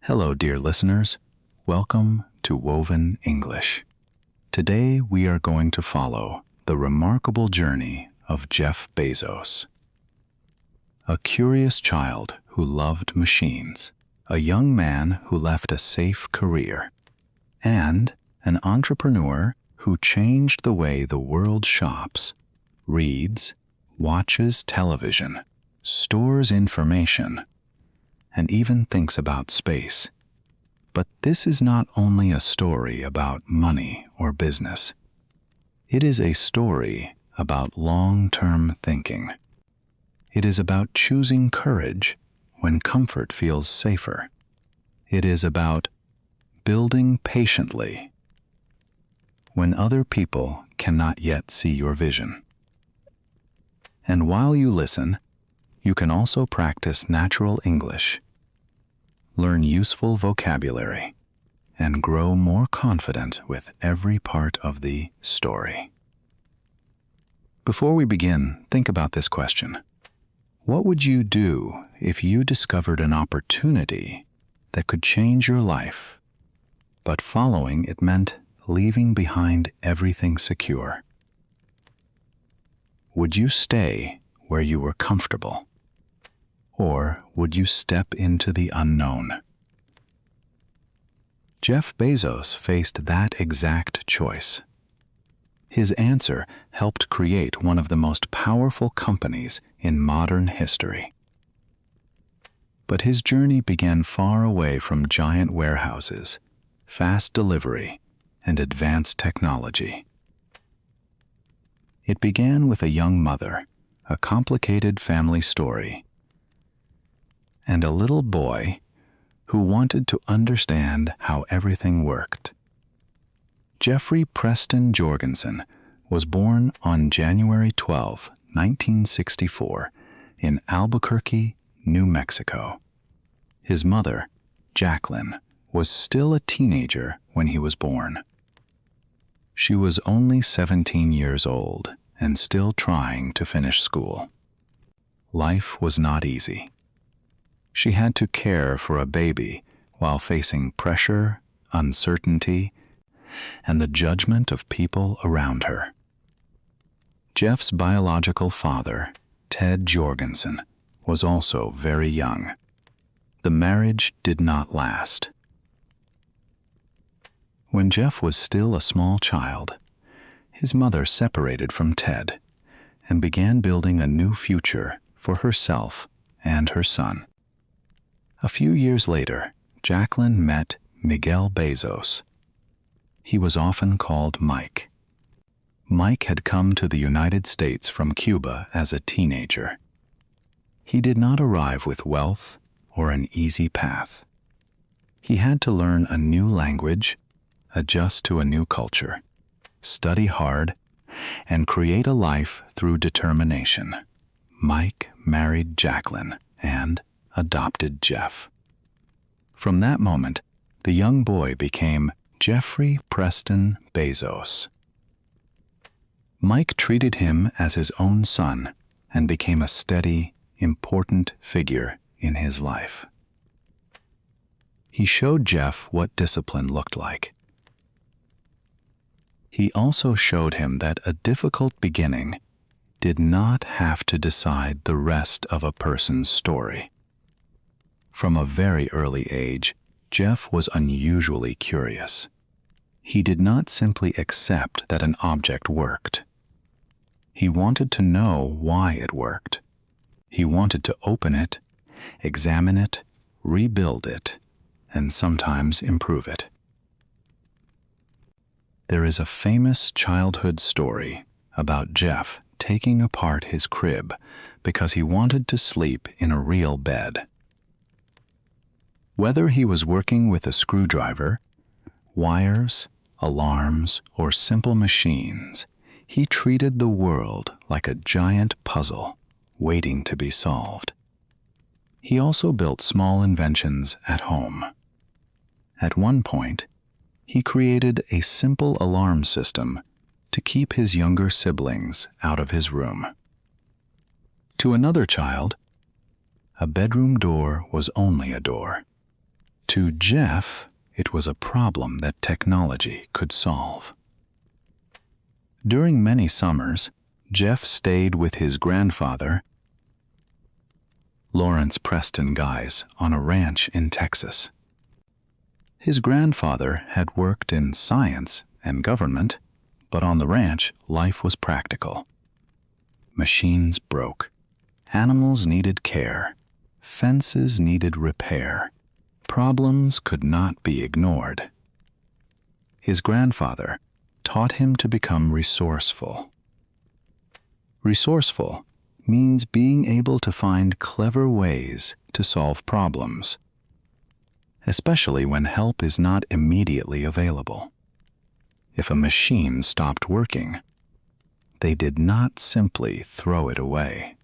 Hello, dear listeners. Welcome to Woven English. Today we are going to follow the remarkable journey of Jeff Bezos. A curious child who loved machines, a young man who left a safe career, and an entrepreneur who changed the way the world shops, reads, watches television, stores information, and even thinks about space. But this is not only a story about money or business. It is a story about long-term thinking. It is about choosing courage when comfort feels safer. It is about building patiently when other people cannot yet see your vision. And while you listen, you can also practice natural English, learn useful vocabulary, and grow more confident with every part of the story. Before we begin, think about this question. What would you do if you discovered an opportunity that could change your life, but following it meant leaving behind everything secure? Would you stay where you were comfortable? Or would you step into the unknown? Jeff Bezos faced that exact choice. His answer helped create one of the most powerful companies in modern history. But his journey began far away from giant warehouses, fast delivery, and advanced technology. It began with a young mother, a complicated family story, and a little boy who wanted to understand how everything worked. Jeffrey Preston Jorgensen was born on January 12, 1964, in Albuquerque, New Mexico. His mother, Jacqueline, was still a teenager when he was born. She was only 17 years old and still trying to finish school. Life was not easy. She had to care for a baby while facing pressure, uncertainty, and the judgment of people around her. Jeff's biological father, Ted Jorgensen, was also very young. The marriage did not last. When Jeff was still a small child, his mother separated from Ted and began building a new future for herself and her son. A few years later, Jacqueline met Miguel Bezos. He was often called Mike. Mike had come to the United States from Cuba as a teenager. He did not arrive with wealth or an easy path. He had to learn a new language, adjust to a new culture, study hard, and create a life through determination. Mike married Jacqueline and adopted Jeff. From that moment, the young boy became Jeffrey Preston Bezos. Mike treated him as his own son and became a steady, important figure in his life. He showed Jeff what discipline looked like. He also showed him that a difficult beginning did not have to decide the rest of a person's story. From a very early age, Jeff was unusually curious. He did not simply accept that an object worked. He wanted to know why it worked. He wanted to open it, examine it, rebuild it, and sometimes improve it. There is a famous childhood story about Jeff taking apart his crib because he wanted to sleep in a real bed. Whether he was working with a screwdriver, wires, alarms, or simple machines, he treated the world like a giant puzzle waiting to be solved. He also built small inventions at home. At one point, he created a simple alarm system to keep his younger siblings out of his room. To another child, a bedroom door was only a door. To Jeff, it was a problem that technology could solve. During many summers, Jeff stayed with his grandfather, Lawrence Preston Guys, on a ranch in Texas. His grandfather had worked in science and government, but on the ranch, life was practical. Machines broke. Animals needed care. Fences needed repair. Problems could not be ignored. His grandfather taught him to become resourceful. Resourceful means being able to find clever ways to solve problems, especially when help is not immediately available. If a machine stopped working, they did not simply throw it away.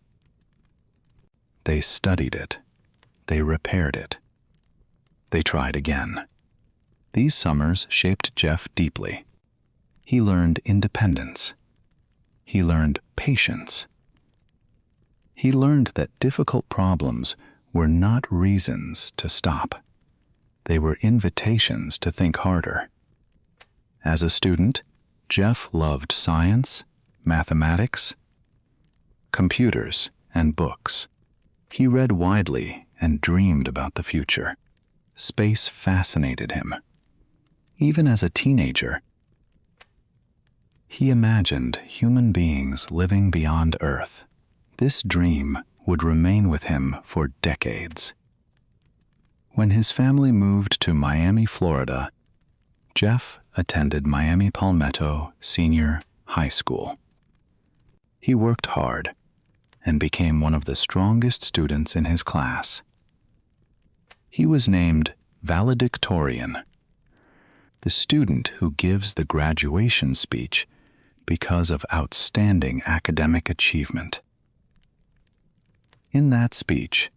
They studied it. They repaired it. They tried again. These summers shaped Jeff deeply. He learned independence. He learned patience. He learned that difficult problems were not reasons to stop. They were invitations to think harder. As a student, Jeff loved science, mathematics, computers, and books. He read widely and dreamed about the future. Space fascinated him. Even as a teenager, he imagined human beings living beyond Earth. This dream would remain with him for decades. When his family moved to Miami, Florida, Jeff attended Miami Palmetto Senior High School. He worked hard and became one of the strongest students in his class. He was named valedictorian, the student who gives the graduation speech because of outstanding academic achievement. In that speech,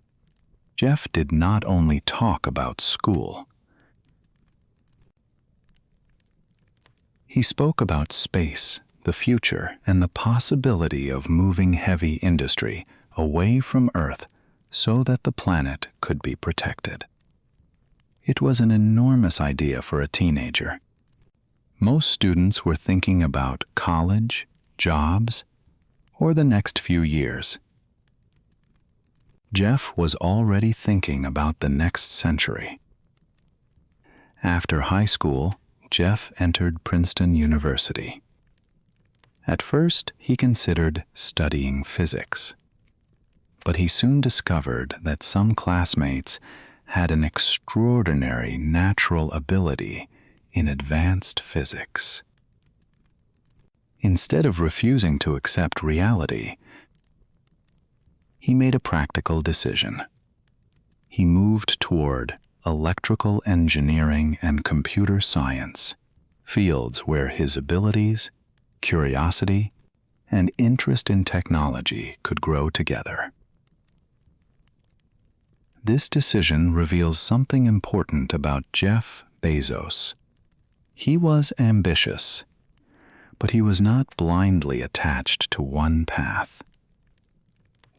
Jeff did not only talk about school. He spoke about space, the future, and the possibility of moving heavy industry away from Earth so that the planet could be protected. It was an enormous idea for a teenager. Most students were thinking about college, jobs, or the next few years. Jeff was already thinking about the next century. After high school, Jeff entered Princeton University. At first, he considered studying physics, but he soon discovered that some classmates had an extraordinary natural ability in advanced physics. Instead of refusing to accept reality, he made a practical decision. He moved toward electrical engineering and computer science, fields where his abilities, curiosity, and interest in technology could grow together. This decision reveals something important about Jeff Bezos. He was ambitious, but he was not blindly attached to one path.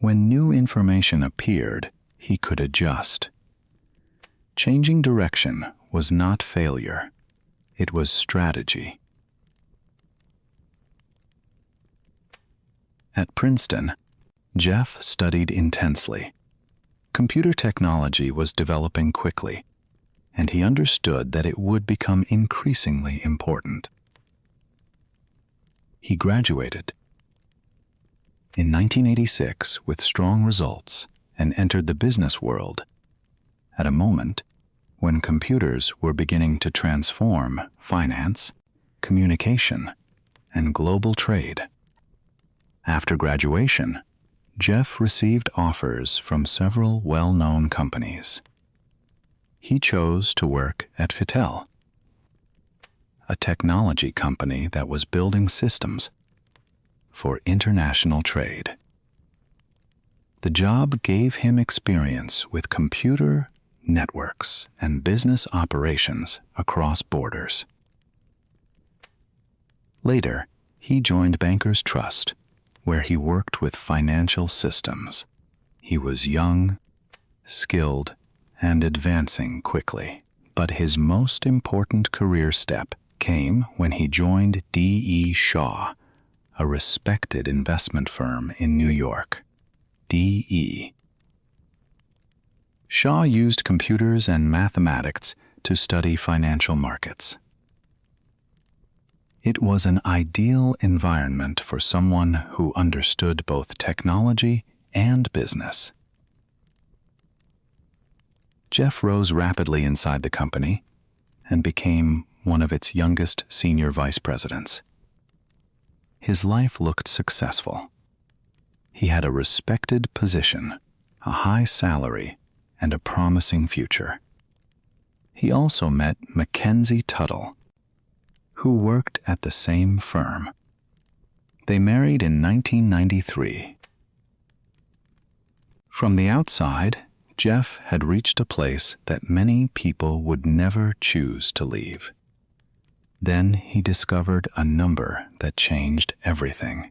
When new information appeared, he could adjust. Changing direction was not failure. It was strategy. At Princeton, Jeff studied intensely. Computer technology was developing quickly, and he understood that it would become increasingly important. He graduated in 1986 with strong results and entered the business world at a moment when computers were beginning to transform finance, communication, and global trade. After graduation, Jeff received offers from several well-known companies. He chose to work at Fittel, a technology company that was building systems for international trade. The job gave him experience with computer networks and business operations across borders. Later, he joined Bankers Trust, where he worked with financial systems. He was young, skilled, and advancing quickly. But his most important career step came when he joined D.E. Shaw, a respected investment firm in New York. D.E. Shaw used computers and mathematics to study financial markets. It was an ideal environment for someone who understood both technology and business. Jeff rose rapidly inside the company and became one of its youngest senior vice presidents. His life looked successful. He had a respected position, a high salary, and a promising future. He also met Mackenzie Tuttle, who worked at the same firm. They married in 1993. From the outside, Jeff had reached a place that many people would never choose to leave. Then he discovered a number that changed everything.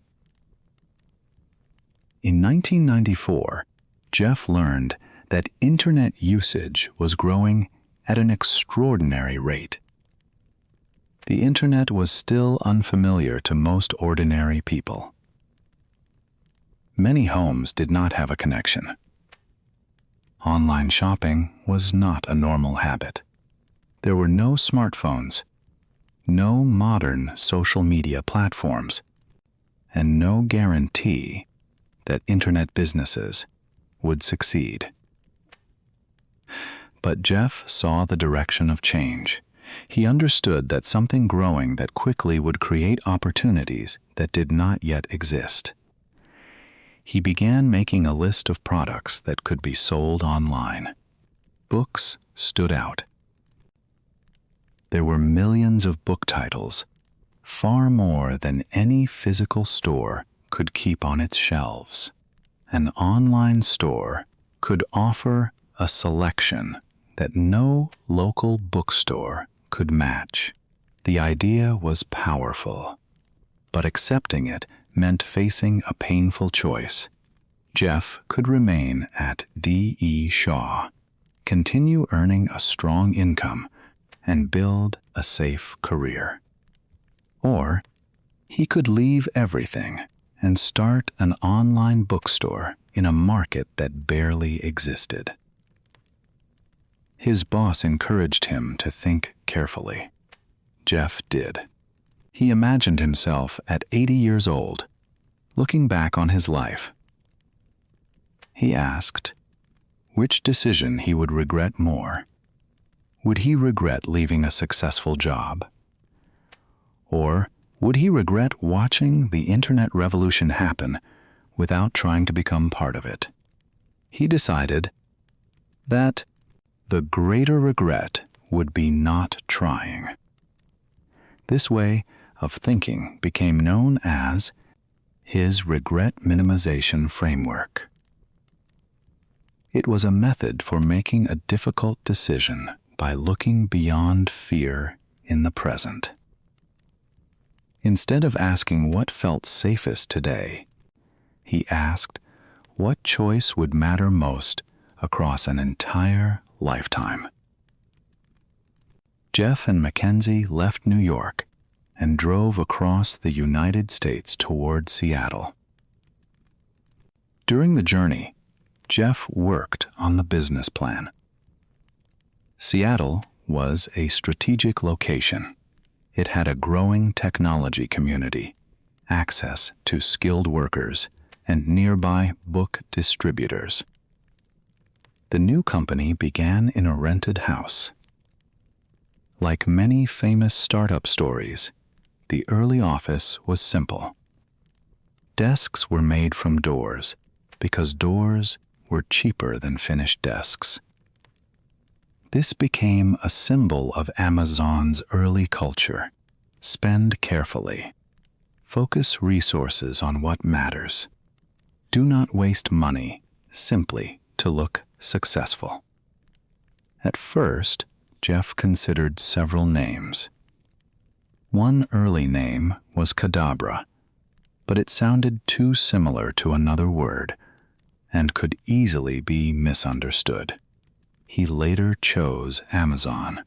In 1994, Jeff learned that internet usage was growing at an extraordinary rate. The internet was still unfamiliar to most ordinary people. Many homes did not have a connection. Online shopping was not a normal habit. There were no smartphones, no modern social media platforms, and no guarantee that internet businesses would succeed. But Jeff saw the direction of change. He understood that something growing that quickly would create opportunities that did not yet exist. He began making a list of products that could be sold online. Books stood out. There were millions of book titles, far more than any physical store could keep on its shelves. An online store could offer a selection that no local bookstore could match. The idea was powerful, but accepting it meant facing a painful choice. Jeff could remain at D.E. Shaw, continue earning a strong income, and build a safe career. Or he could leave everything and start an online bookstore in a market that barely existed. His boss encouraged him to think carefully. Jeff did. He imagined himself at 80 years old, looking back on his life. He asked which decision he would regret more. Would he regret leaving a successful job? Or would he regret watching the internet revolution happen without trying to become part of it? He decided that the greater regret would be not trying. This way of thinking became known as his regret minimization framework. It was a method for making a difficult decision by looking beyond fear in the present. Instead of asking what felt safest today, he asked what choice would matter most across an entire lifetime. Jeff and Mackenzie left New York and drove across the United States toward Seattle. During the journey, Jeff worked on the business plan. Seattle was a strategic location. It had a growing technology community, access to skilled workers, and nearby book distributors. The new company began in a rented house. Like many famous startup stories, the early office was simple. Desks were made from doors because doors were cheaper than finished desks. This became a symbol of Amazon's early culture. Spend carefully. Focus resources on what matters. Do not waste money simply to look successful. At first, Jeff considered several names. One early name was Cadabra, but it sounded too similar to another word and could easily be misunderstood. he later chose Amazon,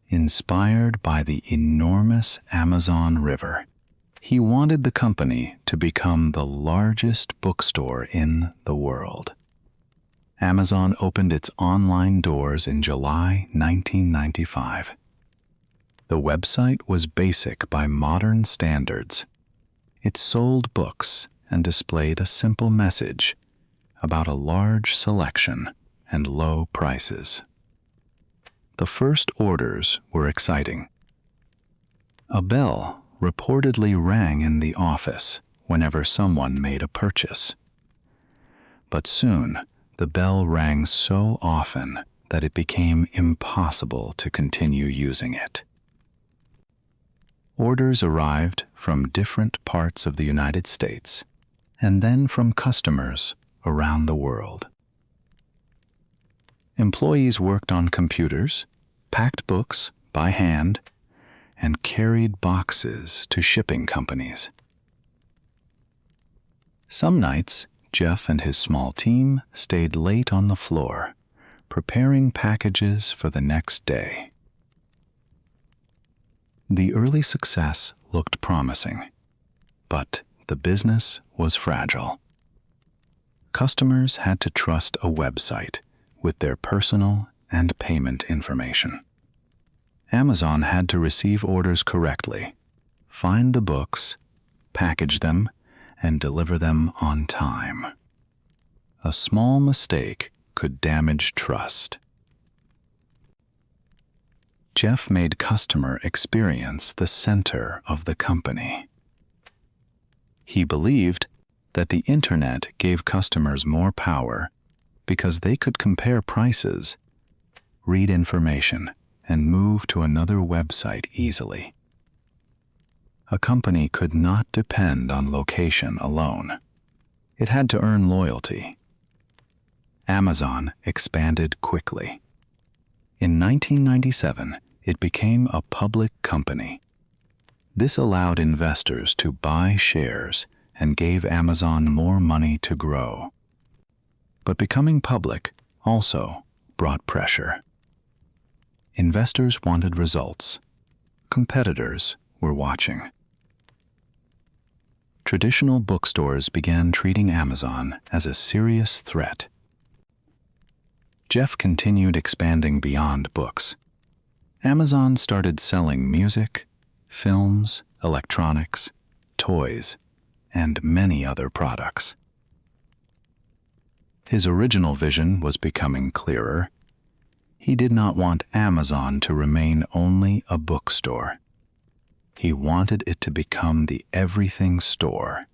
inspired by the enormous Amazon River. He wanted the company to become the largest bookstore in the world. Amazon opened its online doors in July 1995. The website was basic by modern standards. It sold books and displayed a simple message about a large selection and low prices. The first orders were exciting. A bell reportedly rang in the office whenever someone made a purchase. But soon, the bell rang so often that it became impossible to continue using it. Orders arrived from different parts of the United States and then from customers around the world. Employees worked on computers, packed books by hand, and carried boxes to shipping companies. Some nights, Jeff and his small team stayed late on the floor, preparing packages for the next day. The early success looked promising, but the business was fragile. Customers had to trust a website with their personal and payment information. Amazon had to receive orders correctly, find the books, package them, and deliver them on time. A small mistake could damage trust. Jeff made customer experience the center of the company. He believed that the internet gave customers more power because they could compare prices, read information, and move to another website easily. A company could not depend on location alone. It had to earn loyalty. Amazon expanded quickly. In 1997, it became a public company. This allowed investors to buy shares and gave Amazon more money to grow. But becoming public also brought pressure. Investors wanted results. Competitors were watching. Traditional bookstores began treating Amazon as a serious threat. Jeff continued expanding beyond books. Amazon started selling music, films, electronics, toys, and many other products. His original vision was becoming clearer. He did not want Amazon to remain only a bookstore. He wanted it to become the everything store.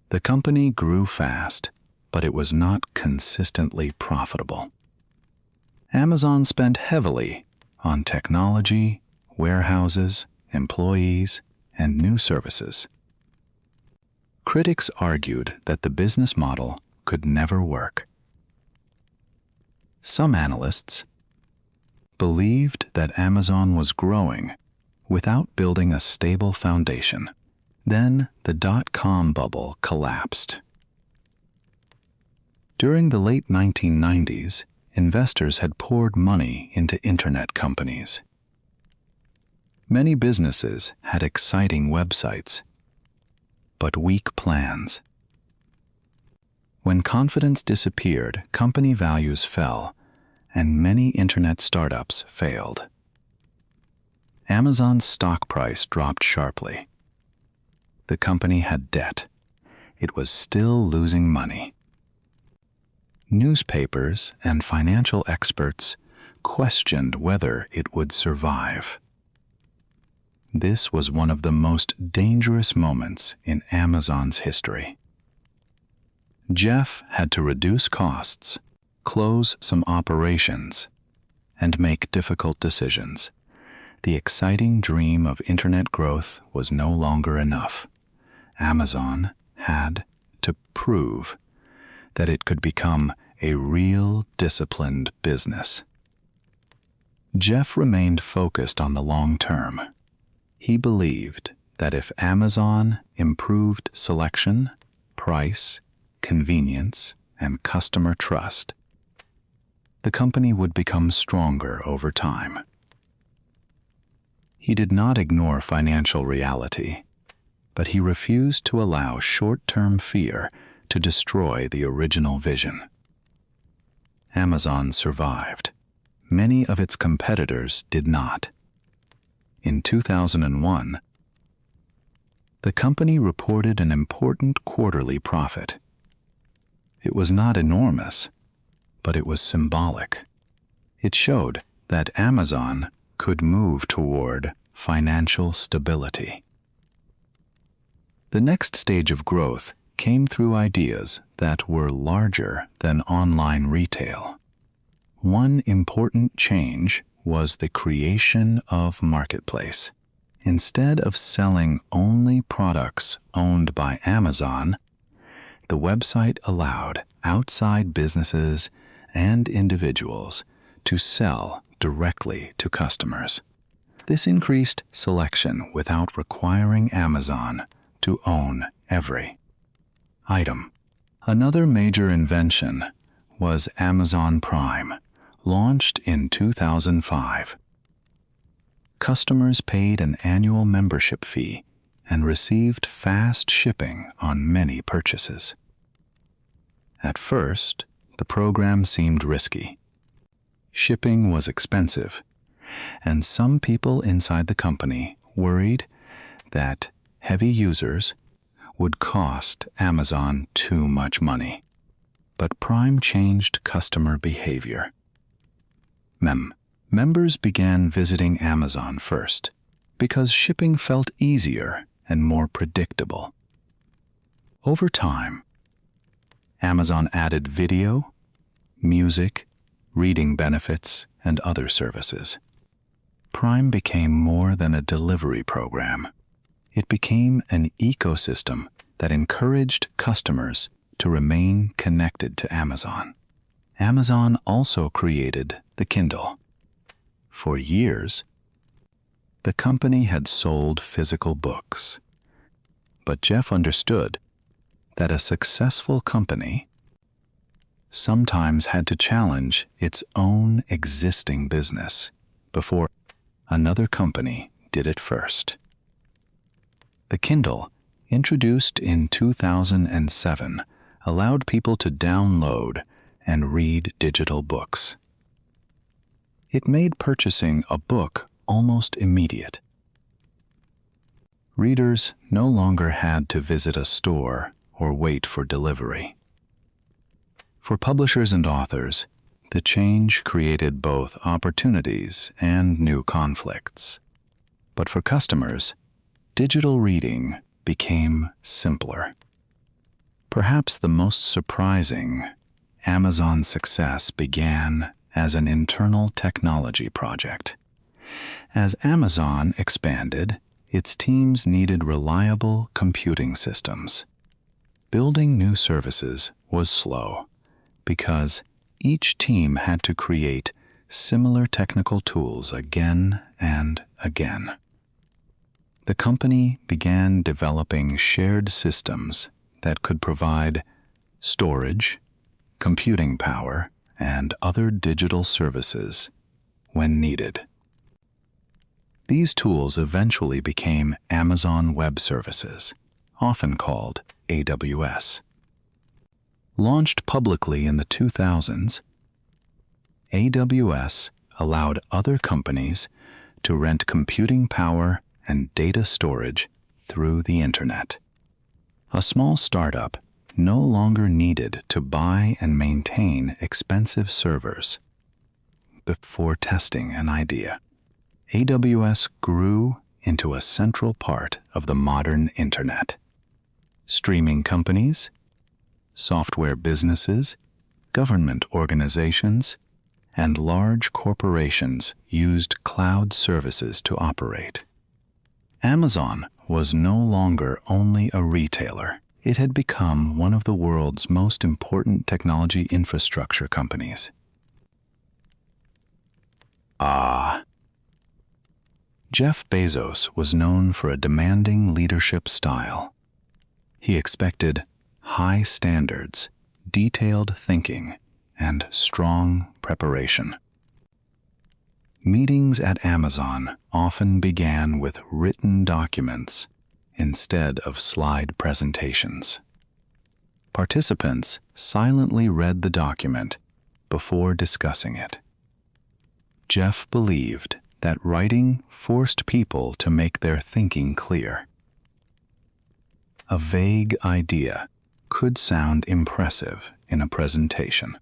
The company grew fast, but it was not consistently profitable. Amazon spent heavily on technology, warehouses, employees, and new services. Critics argued that the business model could never work. Some analysts believed that Amazon was growing without building a stable foundation. Then the dot-com bubble collapsed. During the late 1990s, investors had poured money into internet companies. Many businesses had exciting websites, but weak plans. When confidence disappeared, company values fell, and many internet startups failed. Amazon's stock price dropped sharply. The company had debt. It was still losing money. Newspapers and financial experts questioned whether it would survive. This was one of the most dangerous moments in Amazon's history. Jeff had to reduce costs, close some operations, and make difficult decisions. The exciting dream of internet growth was no longer enough. Amazon had to prove that it could become a real disciplined business. Jeff remained focused on the long term. He believed that if Amazon improved selection, price, convenience, and customer trust, the company would become stronger over time. He did not ignore financial reality, but he refused to allow short-term fear to destroy the original vision. Amazon survived. Many of its competitors did not. In 2001, the company reported an important quarterly profit. It was not enormous, but it was symbolic. It showed that Amazon could move toward financial stability. The next stage of growth came through ideas that were larger than online retail. One important change was the creation of Marketplace. Instead of selling only products owned by Amazon, the website allowed outside businesses and individuals to sell directly to customers. This increased selection without requiring Amazon to own every item. Another major invention was Amazon Prime, launched in 2005. Customers paid an annual membership fee and received fast shipping on many purchases. At first, the program seemed risky. Shipping was expensive, and some people inside the company worried that heavy users would cost Amazon too much money. But Prime changed customer behavior. Members began visiting Amazon first because shipping felt easier and more predictable. Over time, Amazon added video, music, reading benefits, and other services. Prime became more than a delivery program. It became an ecosystem that encouraged customers to remain connected to Amazon. Amazon also created the Kindle. For years, the company had sold physical books, but Jeff understood that a successful company sometimes had to challenge its own existing business before another company did it first. The Kindle, introduced in 2007, allowed people to download and read digital books. It made purchasing a book almost immediate. Readers no longer had to visit a store or wait for delivery. For publishers and authors, the change created both opportunities and new conflicts. But for customers, digital reading became simpler. Perhaps the most surprising, Amazon's success began as an internal technology project. As Amazon expanded, its teams needed reliable computing systems. Building new services was slow because each team had to create similar technical tools again and again. The company began developing shared systems that could provide storage, computing power, and other digital services when needed. These tools eventually became Amazon Web Services, often called AWS. Launched publicly in the 2000s, AWS allowed other companies to rent computing power and data storage through the internet. A small startup no longer needed to buy and maintain expensive servers before testing an idea. AWS grew into a central part of the modern internet. Streaming companies, software businesses, government organizations, and large corporations used cloud services to operate. Amazon was no longer only a retailer. It had become one of the world's most important technology infrastructure companies. Jeff Bezos was known for a demanding leadership style. He expected high standards, detailed thinking, and strong preparation. Meetings at Amazon often began with written documents instead of slide presentations. Participants silently read the document before discussing it. Jeff believed that writing forced people to make their thinking clear. A vague idea could sound impressive in a presentation,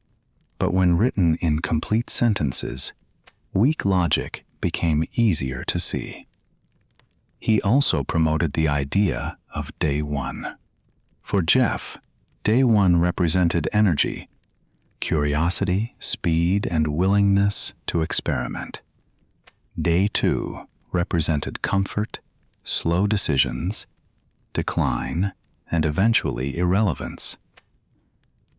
but when written in complete sentences, weak logic became easier to see. He also promoted the idea of day one. For Jeff, day one represented energy, curiosity, speed, and willingness to experiment. Day two represented comfort, slow decisions, decline, and eventually irrelevance.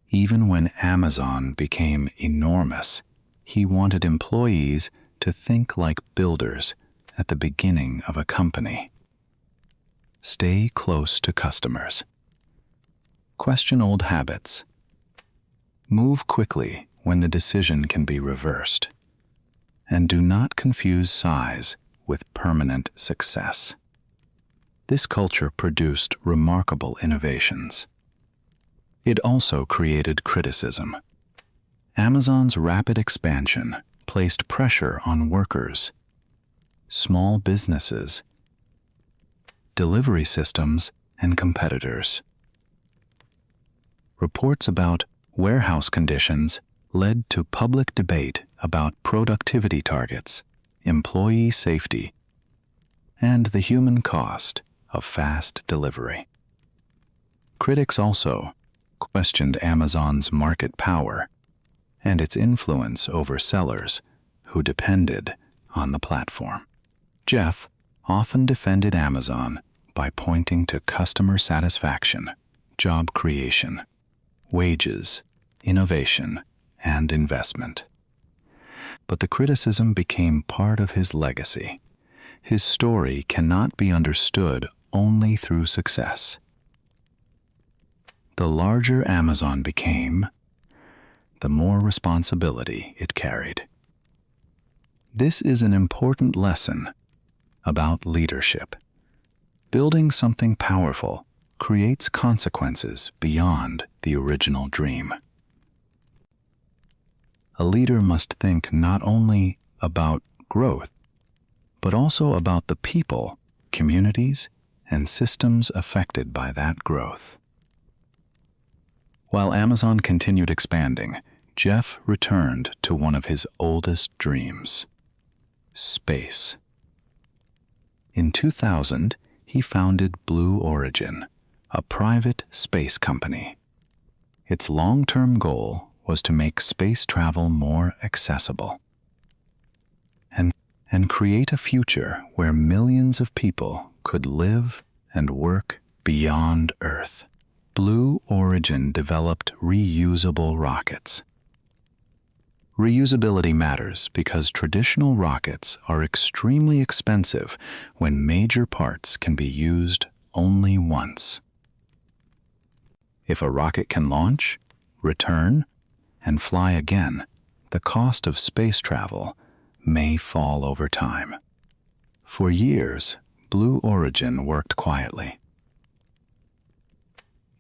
Even when Amazon became enormous, he wanted employees to think like builders at the beginning of a company. Stay close to customers. Question old habits. Move quickly when the decision can be reversed. And do not confuse size with permanent success. This culture produced remarkable innovations. It also created criticism. Amazon's rapid expansion placed pressure on workers, small businesses, delivery systems, and competitors. Reports about warehouse conditions led to public debate about productivity targets, employee safety, and the human cost of fast delivery. Critics also questioned Amazon's market power and its influence over sellers who depended on the platform. Jeff often defended Amazon by pointing to customer satisfaction, job creation, wages, innovation, and investment. But the criticism became part of his legacy. His story cannot be understood only through success. The larger Amazon became, the more responsibility it carried. This is an important lesson about leadership. Building something powerful creates consequences beyond the original dream. A leader must think not only about growth, but also about the people, communities, and systems affected by that growth. While Amazon continued expanding, Jeff returned to one of his oldest dreams: space. In 2000, he founded Blue Origin, a private space company. Its long-term goal was to make space travel more accessible and create a future where millions of people could live and work beyond Earth. Blue Origin developed reusable rockets. Reusability matters because traditional rockets are extremely expensive when major parts can be used only once. If a rocket can launch, return, and fly again, the cost of space travel may fall over time. For years, Blue Origin worked quietly.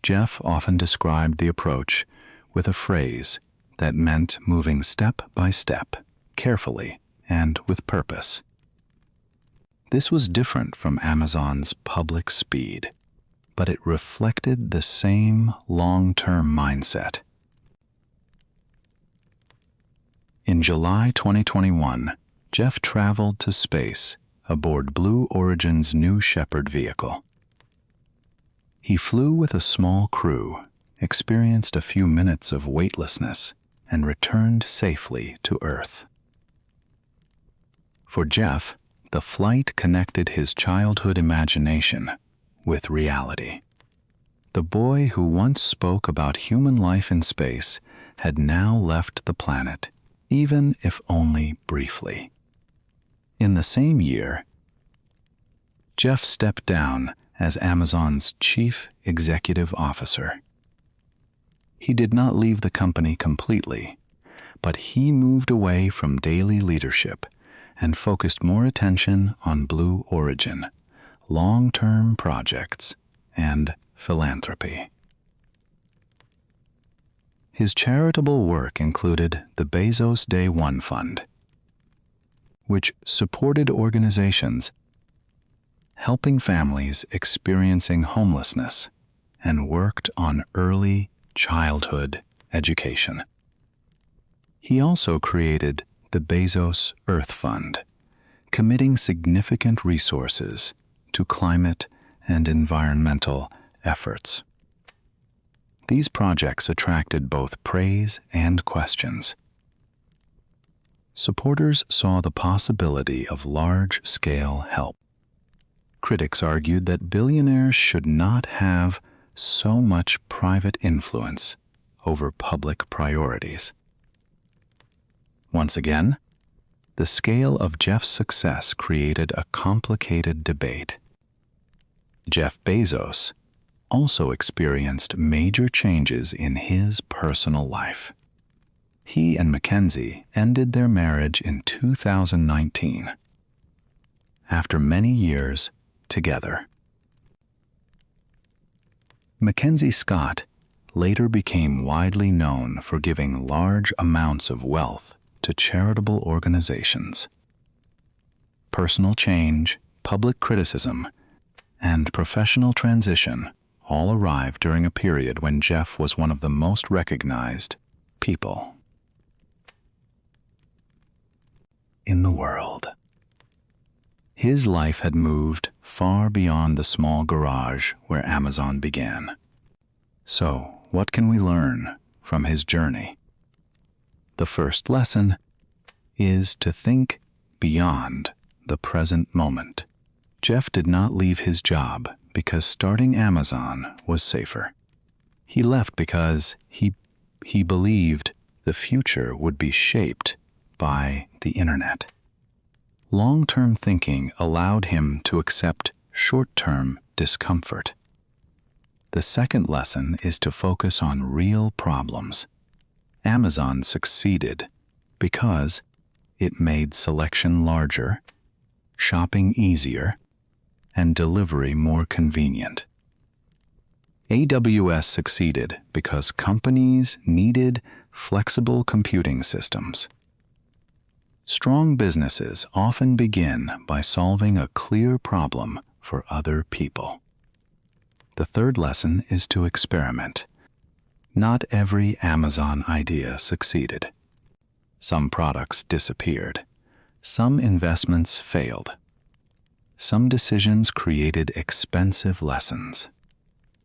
Jeff often described the approach with a phrase that meant moving step by step, carefully, and with purpose. This was different from Amazon's public speed, but it reflected the same long-term mindset. In July 2021, Jeff traveled to space aboard Blue Origin's New Shepard vehicle. He flew with a small crew, experienced a few minutes of weightlessness, and returned safely to Earth. For Jeff, the flight connected his childhood imagination with reality. The boy who once spoke about human life in space had now left the planet, even if only briefly. In the same year, Jeff stepped down as Amazon's chief executive officer. He did not leave the company completely, but he moved away from daily leadership and focused more attention on Blue Origin, long-term projects, and philanthropy. His charitable work included the Bezos Day One Fund, which supported organizations helping families experiencing homelessness and worked on early childhood education. He also created the Bezos Earth Fund, committing significant resources to climate and environmental efforts. These projects attracted both praise and questions. Supporters saw the possibility of large-scale help. Critics argued that billionaires should not have so much private influence over public priorities. Once again, the scale of Jeff's success created a complicated debate. Jeff Bezos also experienced major changes in his personal life. He and Mackenzie ended their marriage in 2019, after many years together. Mackenzie Scott later became widely known for giving large amounts of wealth to charitable organizations. Personal change, public criticism, and professional transition all arrived during a period when Jeff was one of the most recognized people in the world. His life had moved far beyond the small garage where Amazon began. So, what can we learn from his journey? The first lesson is to think beyond the present moment. Jeff did not leave his job because starting Amazon was safer. He left because he believed the future would be shaped by the internet. Long-term thinking allowed him to accept short-term discomfort. The second lesson is to focus on real problems. Amazon succeeded because it made selection larger, shopping easier, and delivery more convenient. AWS succeeded because companies needed flexible computing systems. Strong businesses often begin by solving a clear problem for other people. The third lesson is to experiment. Not every Amazon idea succeeded. Some products disappeared. Some investments failed. Some decisions created expensive lessons.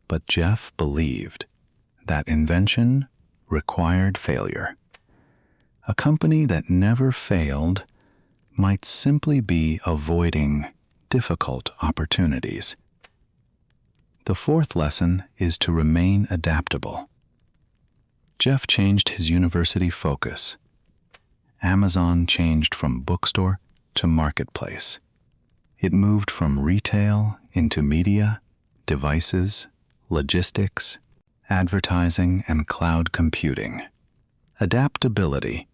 But Jeff believed that invention required failure. A company that never failed might simply be avoiding difficult opportunities. The fourth lesson is to remain adaptable. Jeff changed his university focus. Amazon changed from bookstore to marketplace. It moved from retail into media, devices, logistics, advertising, and cloud computing. Adaptability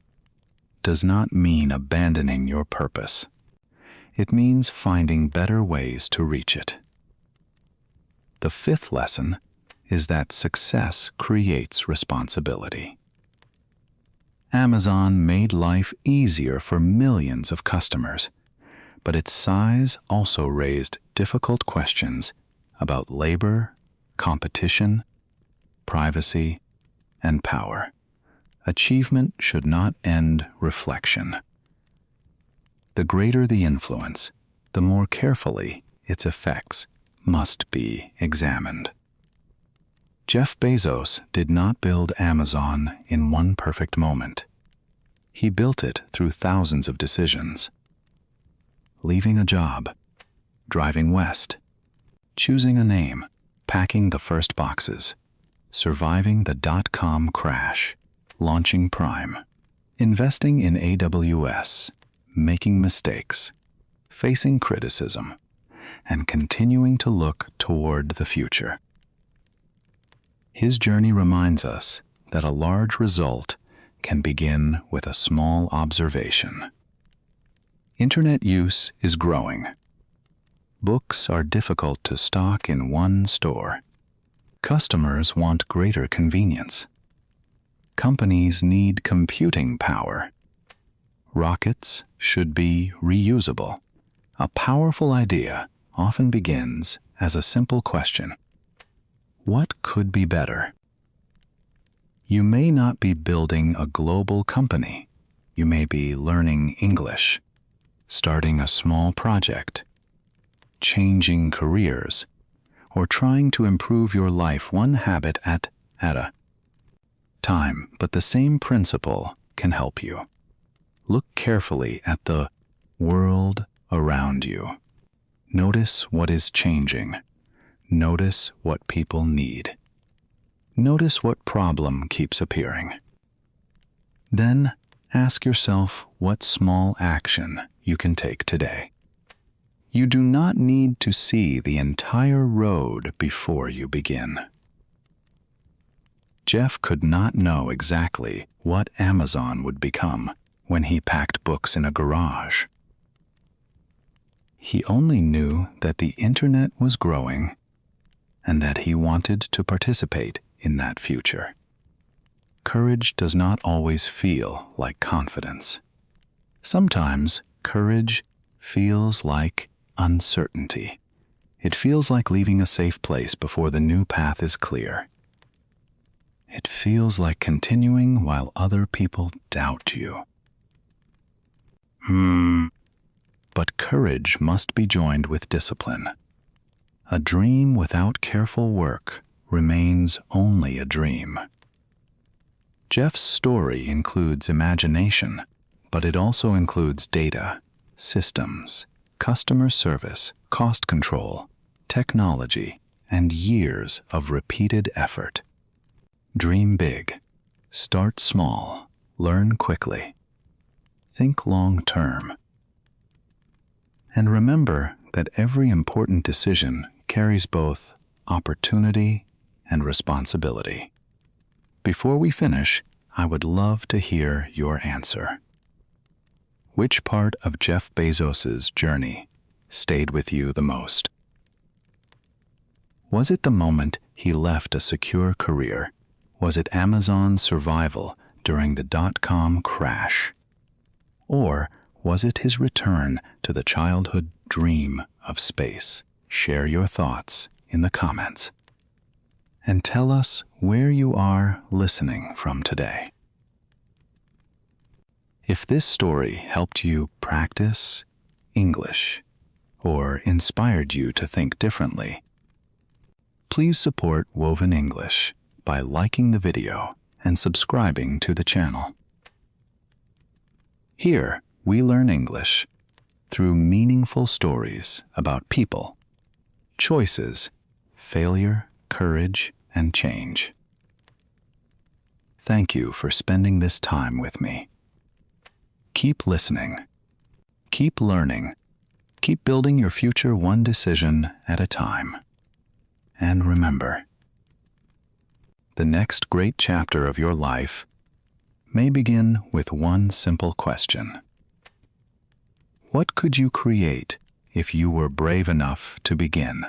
does not mean abandoning your purpose. It means finding better ways to reach it. The fifth lesson is that success creates responsibility. Amazon made life easier for millions of customers, but its size also raised difficult questions about labor, competition, privacy, and power. Achievement should not end reflection. The greater the influence, the more carefully its effects must be examined. Jeff Bezos did not build Amazon in one perfect moment. He built it through thousands of decisions. Leaving a job, driving west, choosing a name, packing the first boxes, surviving the dot-com crash, launching Prime, investing in AWS, making mistakes, facing criticism, and continuing to look toward the future. His journey reminds us that a large result can begin with a small observation. Internet use is growing. Books are difficult to stock in one store. Customers want greater convenience. Companies need computing power. Rockets should be reusable. A powerful idea often begins as a simple question. What could be better? You may not be building a global company. You may be learning English, starting a small project, changing careers, or trying to improve your life one habit at a time, but the same principle can help you. Look carefully at the world around you. Notice what is changing. Notice what people need. Notice what problem keeps appearing. Then ask yourself what small action you can take today. You do not need to see the entire road before you begin. Jeff could not know exactly what Amazon would become when he packed books in a garage. He only knew that the internet was growing and that he wanted to participate in that future. Courage does not always feel like confidence. Sometimes courage feels like uncertainty. It feels like leaving a safe place before the new path is clear. It feels like continuing while other people doubt you. But courage must be joined with discipline. A dream without careful work remains only a dream. Jeff's story includes imagination, but it also includes data, systems, customer service, cost control, technology, and years of repeated effort. Dream big. Start small. Learn quickly. Think long term. And remember that every important decision carries both opportunity and responsibility. Before we finish, I would love to hear your answer. Which part of Jeff Bezos's journey stayed with you the most? Was it the moment he left a secure career? Was it Amazon's survival during the dot-com crash? Or was it his return to the childhood dream of space? Share your thoughts in the comments. And tell us where you are listening from today. If this story helped you practice English or inspired you to think differently, please support Woven English by liking the video and subscribing to the channel. Here, we learn English through meaningful stories about people, choices, failure, courage, and change. Thank you for spending this time with me. Keep listening. Keep learning. Keep building your future one decision at a time. And remember, the next great chapter of your life may begin with one simple question. What could you create if you were brave enough to begin?